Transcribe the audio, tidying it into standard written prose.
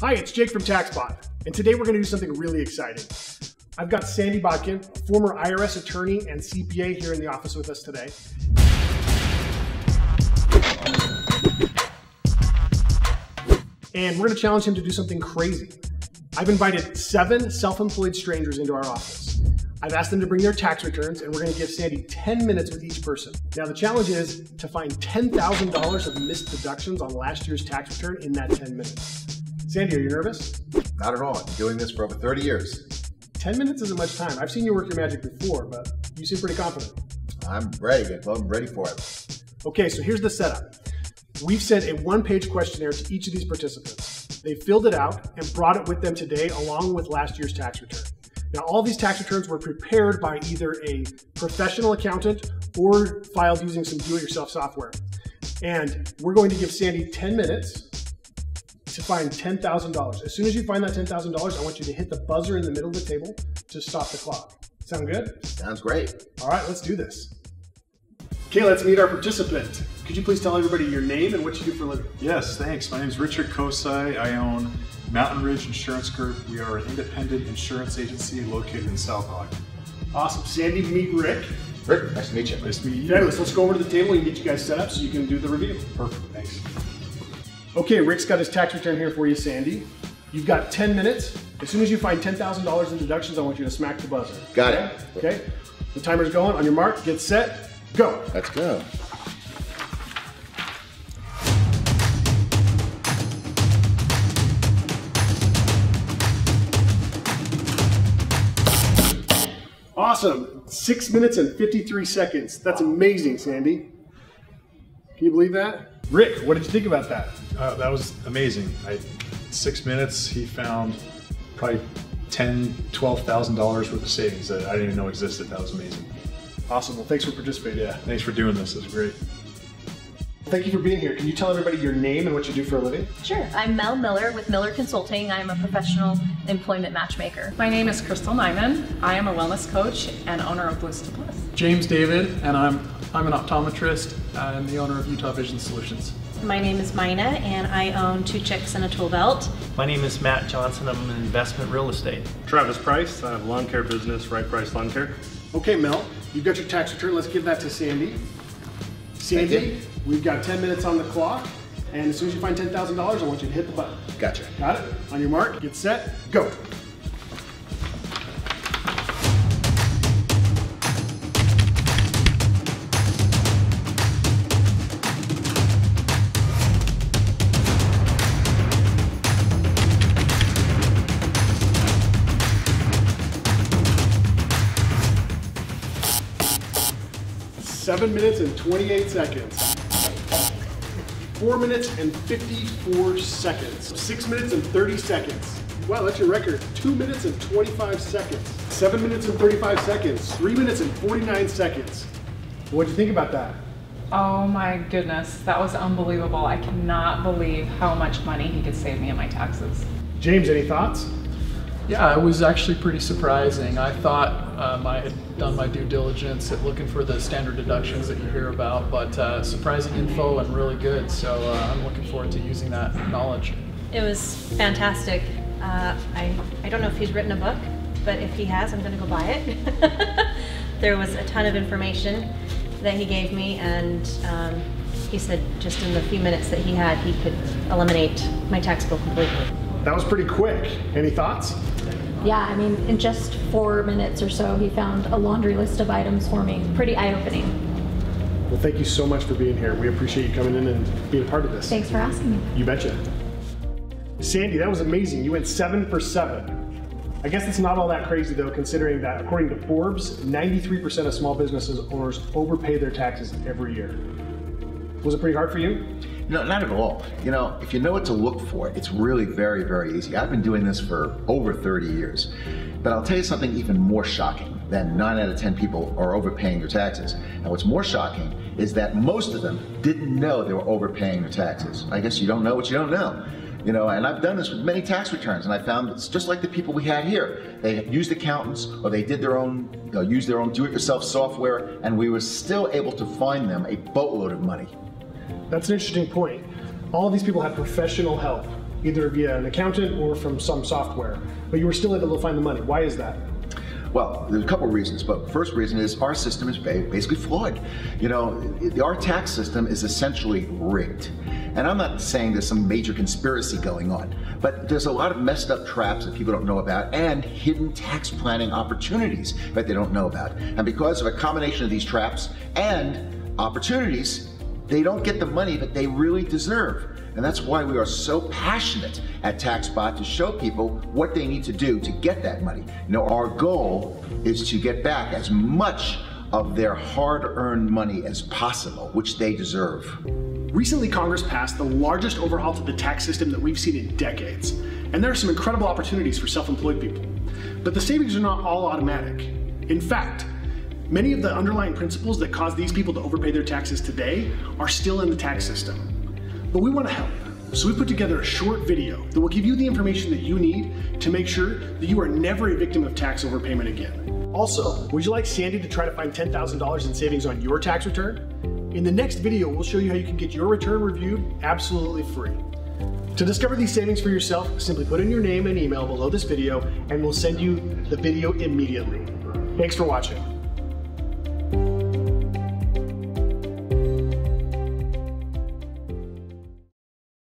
Hi, it's Jake from Taxbot, and today we're going to do something really exciting. I've got Sandy Botkin, a former IRS attorney and CPA, here in the office with us today. And we're going to challenge him to do something crazy. I've invited 7 self-employed strangers into our office. I've asked them to bring their tax returns, and we're going to give Sandy 10 minutes with each person. Now, the challenge is to find $10,000 of missed deductions on last year's tax return in that 10 minutes. Sandy, are you nervous? Not at all. I've been doing this for over 30 years. 10 minutes isn't much time. I've seen you work your magic before, but you seem pretty confident. I'm ready. I'm ready for it. Okay, so here's the setup. We've sent a one-page questionnaire to each of these participants. They filled it out and brought it with them today along with last year's tax return. Now, all these tax returns were prepared by either a professional accountant or filed using some do-it-yourself software. And we're going to give Sandy 10 minutes to find $10,000. As soon as you find that $10,000, I want you to hit the buzzer in the middle of the table to stop the clock. Sound good? Sounds great. All right, let's do this. Okay, let's meet our participant. Could you please tell everybody your name and what you do for a living? Yes, thanks. My name is Richard Kosai. I own Mountain Ridge Insurance Group. We are an independent insurance agency located in South Ogden. Awesome. Sandy, meet Rick. Rick, nice to meet you. Nice to meet you. Fabulous. Let's go over to the table and get you guys set up so you can do the review. Perfect, thanks. Okay, Rick's got his tax return here for you, Sandy. You've got 10 minutes. As soon as you find $10,000 in deductions, I want you to smack the buzzer. Got it. Okay, the timer's going. On your mark, get set, go. Let's go. Awesome. 6 minutes and 53 seconds. That's amazing, Sandy. Can you believe that? Rick, what did you think about that? That was amazing. 6 minutes, he found probably $10,000, $12,000 worth of savings that I didn't even know existed. That was amazing. Awesome. Well, thanks for participating. Yeah, thanks for doing this. It was great. Thank you for being here. Can you tell everybody your name and what you do for a living? Sure. I'm Mel Miller with Miller Consulting. I'm a professional employment matchmaker. My name is Crystal Nyman. I am a wellness coach and owner of Bliss to Bliss. James David, and I'm an optometrist and the owner of Utah Vision Solutions. My name is Mina, and I own 2 chicks and a tool belt. My name is Matt Johnson. I'm in investment real estate. Travis Price. I have lawn care business, Right Price Lawn Care. Okay, Mel, you've got your tax return. Let's give that to Sandy. Sandy, we've got 10 minutes on the clock, and as soon as you find $10,000, I want you to hit the button. Gotcha. Got it? On your mark, get set, go. Seven minutes and 28 seconds. 4 minutes and 54 seconds. 6 minutes and 30 seconds. Wow, that's your record. 2 minutes and 25 seconds. 7 minutes and 35 seconds. 3 minutes and 49 seconds. What'd you think about that? Oh my goodness, that was unbelievable. I cannot believe how much money he could save me in my taxes. James, any thoughts? Yeah, it was actually pretty surprising. I thought I had done my due diligence at looking for the standard deductions that you hear about, but surprising info and really good. So I'm looking forward to using that knowledge. It was fantastic. I don't know if he's written a book, but if he has, I'm going to go buy it. There was a ton of information that he gave me, and he said just in the few minutes that he had, he could eliminate my tax bill completely. That was pretty quick. Any thoughts? Yeah, I mean, in just 4 minutes or so, he found a laundry list of items for me. Pretty eye-opening. Well, thank you so much for being here. We appreciate you coming in and being a part of this. Thanks for asking me. You betcha. Sandy, that was amazing. You went 7 for 7. I guess it's not all that crazy though, considering that according to Forbes, 93% of small businesses owners overpay their taxes every year. Was it pretty hard for you? No, not at all. You know, if you know what to look for, it's really very, very easy. I've been doing this for over 30 years. But I'll tell you something even more shocking than 9 out of 10 people are overpaying their taxes. And what's more shocking is that most of them didn't know they were overpaying their taxes. I guess you don't know what you don't know. You know, and I've done this with many tax returns, and I found it's just like the people we had here. They used accountants, or they did their own, used their own do-it-yourself software, and we were still able to find them a boatload of money. That's an interesting point. All of these people had professional help. either via an accountant or from some software, but you were still able to find the money. Why is that? Well, there's a couple of reasons, but the first reason is our system is basically flawed. You know, our tax system is essentially rigged. And I'm not saying there's some major conspiracy going on, but there's a lot of messed up traps that people don't know about and hidden tax planning opportunities that they don't know about. And because of a combination of these traps and opportunities, they don't get the money that they really deserve. And that's why we are so passionate at Taxbot to show people what they need to do to get that money. You know, our goal is to get back as much of their hard-earned money as possible, which they deserve. Recently, Congress passed the largest overhaul to the tax system that we've seen in decades. And there are some incredible opportunities for self-employed people. But the savings are not all automatic. In fact, many of the underlying principles that cause these people to overpay their taxes today are still in the tax system. But we want to help, so we put together a short video that will give you the information that you need to make sure that you are never a victim of tax overpayment again. Also, would you like Sandy to try to find $10,000 in savings on your tax return? In the next video, we'll show you how you can get your return reviewed absolutely free. To discover these savings for yourself, simply put in your name and email below this video, and we'll send you the video immediately. Thanks for watching.